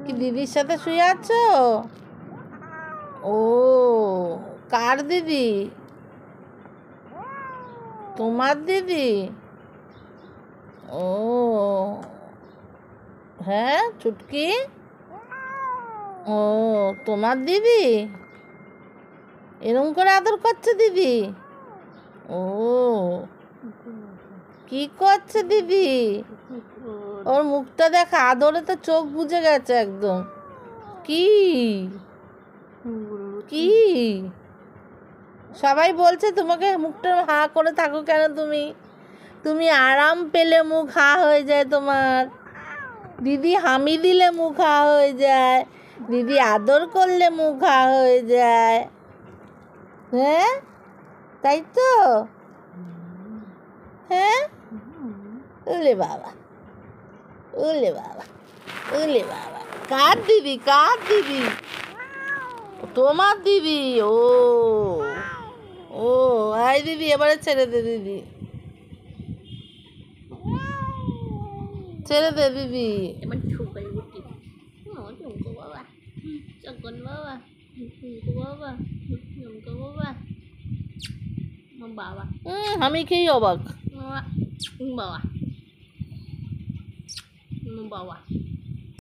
কি দিদির সাথে শুয়ে আছো? ও, কার দিদি? তোমার দিদি? ও হ্যাঁ, চুটকি। ও, তোমার দিদি এরম করে আদর করছে দিদি? ও, কি করছে দিদি? ওর মুখটা দেখা, আদরে তো চোখ বুজে গেছে একদম। কি কি সবাই বলছে তোমাকে মুখটা হা করে থাকো কেন? তুমি তুমি আরাম পেলে মুখ হা হয়ে যায় তোমার। দিদি হামি দিলে মুখ হা হয়ে যায়, দিদি আদর করলে মুখ হা হয়ে যায়। হ্যাঁ, তাই তো? হ্যাঁ, ওলে বাবা, ওলে বাবা, ওলে বাবা। কার দিদি? কার দিদি? তোমার দিদি। ও ও, আই দিদি, এবারে ছেড়ে দে দিদি, ছেড়ে দে দিদি। এবার ঠুকাই বুটি চুমকো বাবা, চকন বাবা, চুমকো বাবা, চুমকো বাবা, বাবা। আমি খেয়ে অবাক। বাবা, বাবা, বাবা।